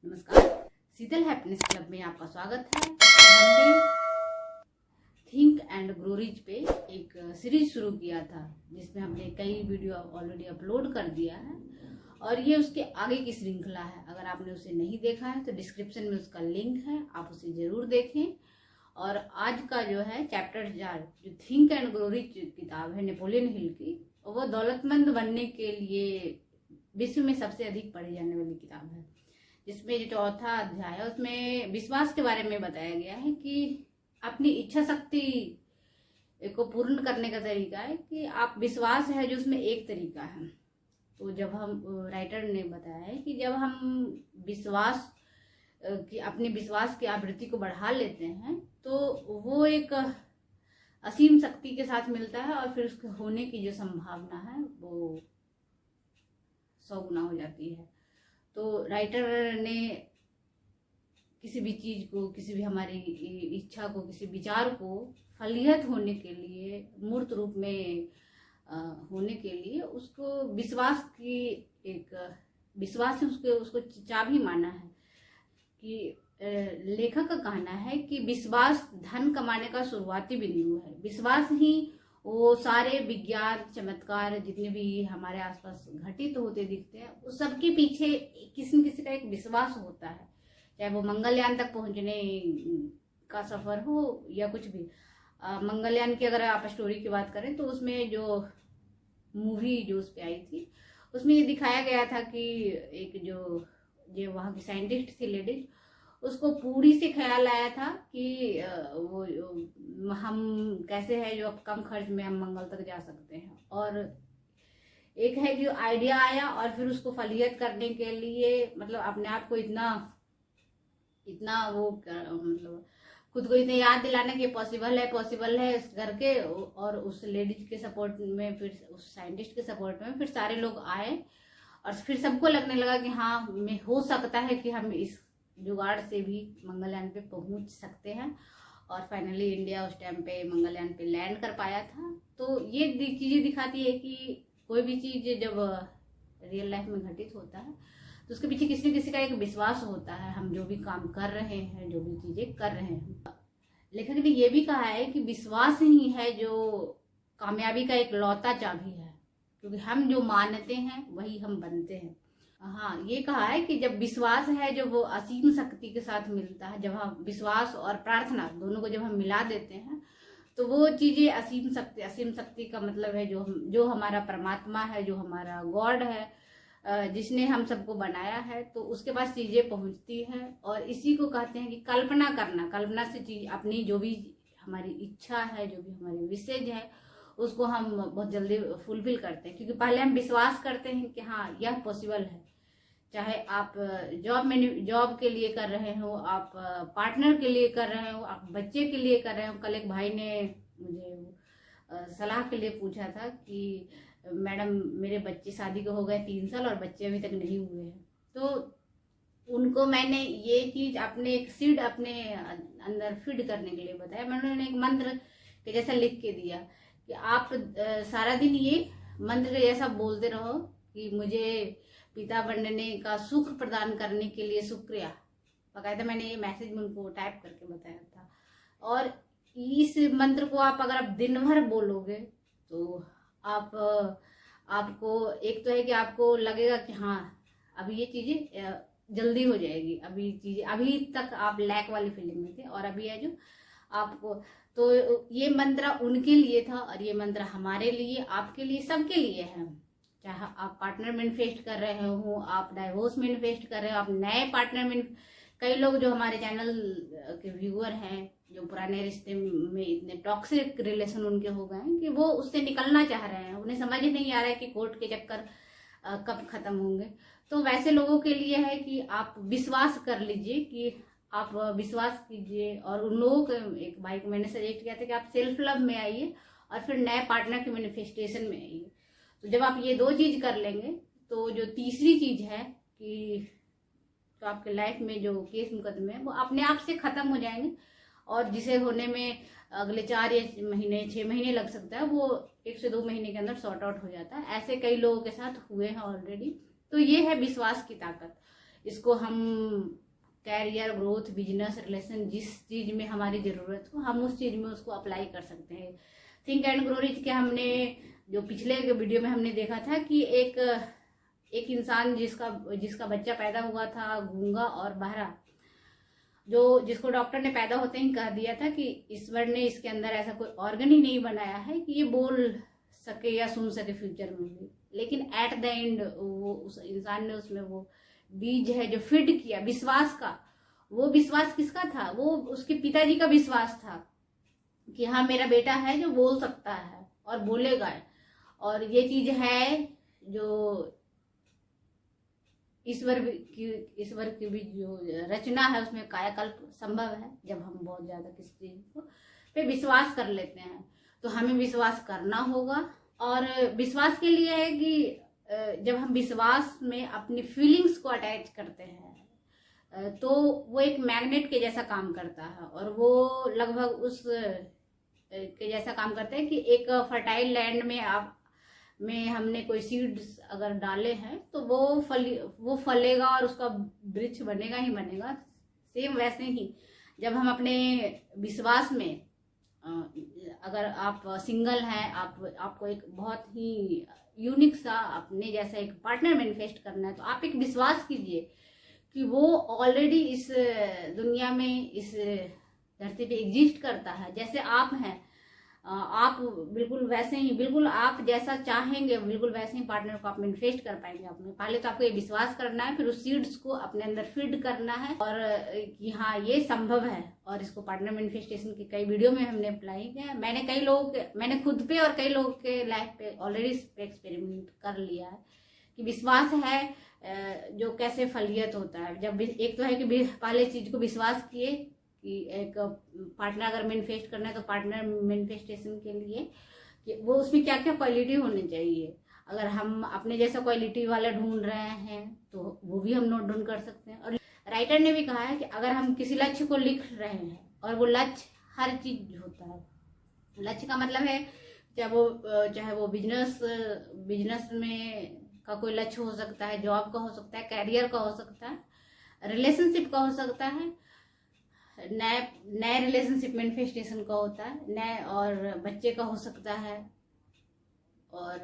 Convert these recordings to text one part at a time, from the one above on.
नमस्कार, शीतल happiness club में आपका स्वागत है। हमने थिंक एंड ग्रो रिच पे एक सीरीज शुरू किया था जिसमें हमने कई वीडियो ऑलरेडी अपलोड कर दिया है और ये उसके आगे की श्रृंखला है। अगर आपने उसे नहीं देखा है तो डिस्क्रिप्शन में उसका लिंक है, आप उसे जरूर देखें। और आज का जो है चैप्टर 4 जो थिंक एंड ग्रो रिच किताब है नेपोलियन हिल की, वो दौलतमंद बनने के लिए विश्व में सबसे अधिक पढ़ी जाने वाली किताब है। जिसमें जो चौथा अध्याय है उसमें विश्वास के बारे में बताया गया है कि अपनी इच्छा शक्ति को पूर्ण करने का तरीका है कि आप विश्वास है जो उसमें एक तरीका है। तो जब हम राइटर ने बताया है कि जब हम विश्वास कि अपने विश्वास की आवृत्ति को बढ़ा लेते हैं तो वो एक असीम शक्ति के साथ मिलता है और फिर उसके होने की जो संभावना है वो 100 गुना हो जाती है। तो राइटर ने किसी भी चीज को, किसी भी हमारी इच्छा को, किसी विचार को फलीभूत होने के लिए, मूर्त रूप में होने के लिए उसको विश्वास की विश्वास से उसको चाबी माना है। कि लेखक का कहना है कि विश्वास धन कमाने का शुरुआती बिंदु है। विश्वास ही वो सारे विज्ञान चमत्कार जितने भी हमारे आसपास घटित होते दिखते हैं उस सबके पीछे किसी न किसी का एक विश्वास होता है, चाहे वो मंगलयान तक पहुंचने का सफर हो या कुछ भी। मंगलयान की अगर आप स्टोरी की बात करें तो उसमें जो मूवी जो उस पे आई थी उसमें ये दिखाया गया था कि एक जो वहाँ की साइंटिस्ट थी लेडीज, उसको पूरी से ख्याल आया था कि वो हम कैसे है जो अब कम खर्च में हम मंगल तक जा सकते हैं। और एक है जो आइडिया आया और फिर उसको फलीभूत करने के लिए मतलब अपने आप को इतना वो मतलब खुद को इतना याद दिलाना कि पॉसिबल है करके, और उस लेडीज के सपोर्ट में, फिर उस साइंटिस्ट के सपोर्ट में फिर सारे लोग आए और फिर सबको लगने लगा कि हाँ में हो सकता है कि हम इस जुगाड़ से भी मंगलयान पे पहुंच सकते हैं। और फाइनली इंडिया उस टाइम पे मंगलयान पे लैंड कर पाया था। तो ये चीजें दिखाती है कि कोई भी चीज जब रियल लाइफ में घटित होता है तो उसके पीछे किसी न किसी का एक विश्वास होता है। हम जो भी काम कर रहे हैं, जो भी चीजें कर रहे हैं, लेखक ने ये भी कहा है कि विश्वास ही है जो कामयाबी का एक लौता चाबी है, क्योंकि हम जो मानते हैं वही हम बनते हैं। हाँ, ये कहा है कि जब विश्वास है जो वो असीम शक्ति के साथ मिलता है, जब हम विश्वास और प्रार्थना दोनों को जब हम मिला देते हैं तो वो चीजें असीम शक्ति का मतलब है जो हमारा परमात्मा है, जो हमारा गॉड है, जिसने हम सबको बनाया है, तो उसके पास चीजें पहुंचती हैं। और इसी को कहते हैं कि कल्पना करना। कल्पना से चीज अपनी जो भी हमारी इच्छा है, जो भी हमारी विशेष है, उसको हम बहुत जल्दी फुलफिल करते हैं, क्योंकि पहले हम विश्वास करते हैं कि हाँ यह पॉसिबल है। चाहे आप जॉब के लिए कर रहे हो, आप पार्टनर के लिए कर रहे हो, आप बच्चे के लिए कर रहे हो। कल एक भाई ने मुझे सलाह के लिए पूछा था कि मैडम मेरे बच्चे शादी को हो गए 3 साल और बच्चे अभी तक नहीं हुए हैं। तो उनको मैंने ये चीज अपने एक सीड अपने अंदर फीड करने के लिए बताया। मैंने उन्हें एक मंत्र के जैसा लिख के दिया कि आप सारा दिन ये मंत्र के जैसा बोलते रहो कि मुझे पिता बनने का सुख प्रदान करने के लिए शुक्रिया। बकायदा मैंने ये मैसेज में उनको टाइप करके बताया था। और इस मंत्र को आप अगर आप दिन भर बोलोगे तो आपको एक तो है कि आपको लगेगा कि हाँ अभी ये चीजें जल्दी हो जाएगी, अभी तक आप लैक वाली फीलिंग में थे और अभी है जो आपको। तो ये मंत्र उनके लिए था और ये मंत्र हमारे लिए, आपके लिए, सबके लिए है। चाहे आप पार्टनर मैनिफेस्ट कर रहे हो, आप डाइवोर्स मैनिफेस्ट कर रहे हो, आप नए पार्टनर कई लोग जो हमारे चैनल के व्यूअर हैं जो पुराने रिश्ते में इतने टॉक्सिक रिलेशन उनके हो गए हैं कि वो उससे निकलना चाह रहे हैं, उन्हें समझ ही नहीं आ रहा है कि कोर्ट के चक्कर कब खत्म होंगे। तो वैसे लोगों के लिए है कि आप विश्वास कर लीजिए, कि आप विश्वास कीजिए। और उन लोगों को, एक भाई को मैंने सजेस्ट किया था कि आप सेल्फ लव में आइए और फिर नए पार्टनर के मैनिफेस्टेशन में आइए। तो जब आप ये 2 चीज कर लेंगे तो जो तीसरी चीज है कि तो आपके लाइफ में जो केस मुकदमे हैं वो अपने आप से खत्म हो जाएंगे, और जिसे होने में अगले 4 या 6 महीने लग सकता है वो 1 से 2 महीने के अंदर सॉर्ट आउट हो जाता है। ऐसे कई लोगों के साथ हुए हैं ऑलरेडी। तो ये है विश्वास की ताकत। इसको हम कैरियर, ग्रोथ, बिजनेस, रिलेशन, जिस चीज में हमारी जरूरत हो हम उस चीज में उसको अप्लाई कर सकते हैं। थिंक एंड ग्रो रिच के हमने जो पिछले वीडियो में हमने देखा था कि एक इंसान जिसका बच्चा पैदा हुआ था गूंगा और बहरा, जिसको डॉक्टर ने पैदा होते ही कह दिया था कि ईश्वर ने इसके अंदर ऐसा कोई ऑर्गन ही नहीं बनाया है कि ये बोल सके या सुन सके फ्यूचर में भी। लेकिन एट द एंड वो उस इंसान ने उसमें वो बीज है जो फीड किया विश्वास का, वो विश्वास किसका था? वो उसके पिताजी का विश्वास था कि हाँ मेरा बेटा है जो बोल सकता है और बोलेगा, और ये चीज है जो ईश्वर की भी जो रचना है उसमें कायाकल्प संभव है जब हम बहुत ज्यादा किसी चीज को पे विश्वास कर लेते हैं। तो हमें विश्वास करना होगा, और विश्वास के लिए है कि जब हम विश्वास में अपनी फीलिंग्स को अटैच करते हैं तो वो एक मैग्नेट के जैसा काम करता है, और वो लगभग उस के जैसा काम करता है कि एक फर्टाइल लैंड में हमने कोई सीड्स अगर डाले हैं तो वो फलेगा और उसका वृक्ष बनेगा ही बनेगा। सेम वैसे ही जब हम अपने विश्वास में, अगर आप सिंगल हैं, आपको एक बहुत ही यूनिक सा अपने जैसा एक पार्टनर मैनिफेस्ट करना है, तो आप एक विश्वास कीजिए कि वो ऑलरेडी इस दुनिया में, इस धरती पे एग्जिस्ट करता है। जैसे आप हैं, आप बिल्कुल वैसे ही, बिल्कुल आप जैसा चाहेंगे बिल्कुल वैसे ही पार्टनर को आप मैनिफेस्ट कर पाएंगे अपने। पहले तो आपको ये विश्वास करना है, फिर उस सीड्स को अपने अंदर फीड करना है, और कि हाँ ये संभव है। और इसको पार्टनर मैनिफेस्टेशन की कई वीडियो में हमने अप्लाई किया। मैंने खुद पे और कई लोगों के लाइफ पे ऑलरेडी एक्सपेरिमेंट कर लिया है कि विश्वास है जो कैसे फलियत होता है। जब एक तो है कि पहले चीज को विश्वास किए कि एक पार्टनर अगर मैनिफेस्ट करना है तो पार्टनर मैनिफेस्टेशन के लिए कि वो उसमें क्या क्या क्वालिटी होनी चाहिए। अगर हम अपने जैसा क्वालिटी वाला ढूंढ रहे हैं तो वो भी हम नोट डाउन कर सकते हैं। और राइटर ने भी कहा है कि अगर हम किसी लक्ष्य को लिख रहे हैं, और वो लक्ष्य हर चीज होता है, लक्ष्य का मतलब है चाहे वो बिजनेस में का कोई लक्ष्य हो सकता है, जॉब का हो सकता है, कैरियर का हो सकता है, रिलेशनशिप का हो सकता है, नए रिलेशनशिप मैनिफेस्टेशन का होता है, नए और बच्चे का हो सकता है, और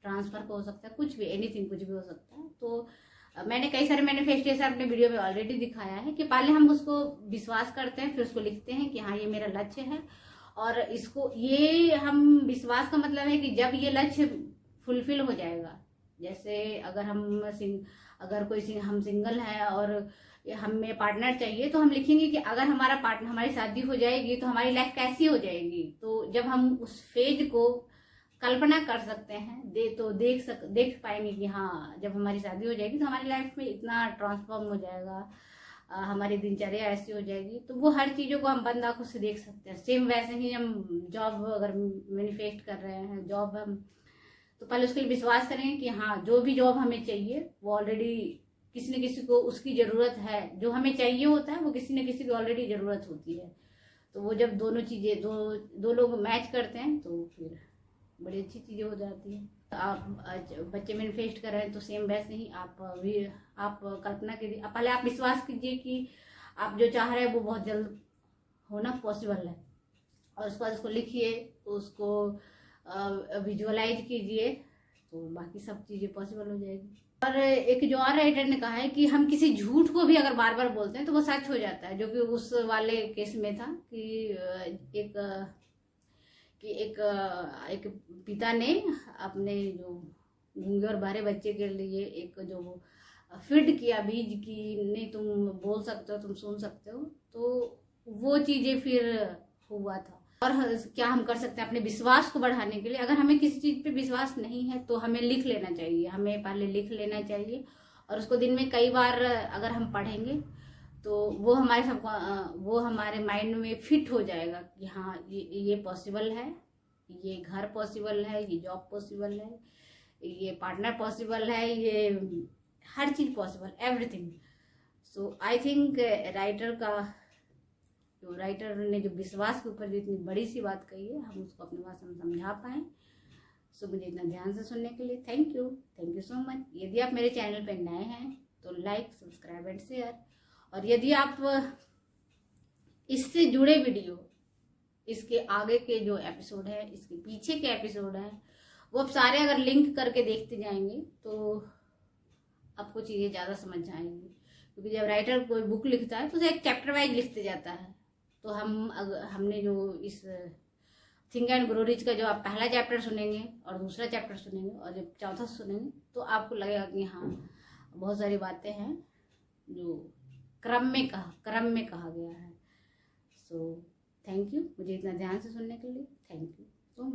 ट्रांसफर का हो सकता है, कुछ भी, एनीथिंग, कुछ भी हो सकता है। तो मैंने कई सारे मैनिफेस्टेशन अपने वीडियो में ऑलरेडी दिखाया है कि पहले हम उसको विश्वास करते हैं, फिर उसको लिखते हैं कि हाँ ये मेरा लक्ष्य है। और इसको ये हम विश्वास का मतलब है कि जब ये लक्ष्य फुलफिल हो जाएगा, जैसे अगर हम सिंगल हैं और हमें पार्टनर चाहिए, तो हम लिखेंगे कि अगर हमारी शादी हो जाएगी तो हमारी लाइफ कैसी हो जाएगी। तो जब हम उस फेज को कल्पना कर सकते हैं देख पाएंगे कि हाँ जब हमारी शादी हो जाएगी तो हमारी लाइफ में इतना ट्रांसफॉर्म हो जाएगा, हमारी दिनचर्या ऐसी हो जाएगी। तो वो हर चीजों को हम बंद आंखों से देख सकते हैं। सेम वैसे ही हम जॉब अगर मैनिफेस्ट कर रहे हैं, जॉब हम तो पहले उसके लिए विश्वास करेंगे कि हाँ जो भी जॉब हमें चाहिए वो ऑलरेडी किसी न किसी को उसकी जरूरत है। जो हमें चाहिए होता है वो किसी न किसी की ऑलरेडी जरूरत होती है। तो वो जब दोनों चीजें दो लोग मैच करते हैं तो फिर बड़ी अच्छी चीजें हो जाती हैं। आप बच्चे मैनिफेस्ट कर रहे हैं तो सेम वैसे ही आप कल्पना कीजिए, पहले आप विश्वास कीजिए कि आप जो चाह रहे हैं वो बहुत जल्द होना पॉसिबल है, और उसके बाद उसको लिखिए, उसको विजुअलाइज कीजिए, तो बाकी सब चीजें पॉसिबल हो जाएगी। और एक जो और राइटर ने कहा है कि हम किसी झूठ को भी अगर बार बार बोलते हैं तो वो सच हो जाता है, जो कि उस वाले केस में था कि एक पिता ने अपने जो गूंगे और बहरे बच्चे के लिए एक जो फीड किया बीज की, नहीं तुम बोल सकते हो, तुम सुन सकते हो, तो वो चीजें फिर हुआ था। और क्या हम कर सकते हैं अपने विश्वास को बढ़ाने के लिए? अगर हमें किसी चीज पे विश्वास नहीं है तो हमें लिख लेना चाहिए, हमें पहले लिख लेना चाहिए, और उसको दिन में कई बार अगर हम पढ़ेंगे तो वो हमारे माइंड में फिट हो जाएगा कि हाँ ये पॉसिबल है, ये घर पॉसिबल है, ये जॉब पॉसिबल है, ये पार्टनर पॉसिबल है, ये हर चीज possible, everything. So I think writer ने जो विश्वास के ऊपर जो इतनी बड़ी सी बात कही है, हम उसको अपनी भाषा में समझा पाए। सो मुझे इतना ध्यान से सुनने के लिए थैंक यू सो मच। यदि आप मेरे चैनल पर नए हैं तो लाइक, सब्सक्राइब एंड शेयर। और यदि आप इससे जुड़े वीडियो, इसके आगे के जो एपिसोड है, इसके पीछे के एपिसोड है, वो आप सारे अगर लिंक करके देखते जाएंगे तो आपको चीज़ें ज़्यादा समझ आएंगी। क्योंकि जब राइटर कोई बुक लिखता है तो उसे एक चैप्टर वाइज लिखते जाता है। तो हमने जो इस थिंक एंड ग्रो रिच का जो आप पहला चैप्टर सुनेंगे और दूसरा चैप्टर सुनेंगे और जब चौथा सुनेंगे तो आपको लगेगा कि हाँ, बहुत सारी बातें हैं जो क्रम में कहा गया है। सो थैंक यू मुझे इतना ध्यान से सुनने के लिए। Thank you.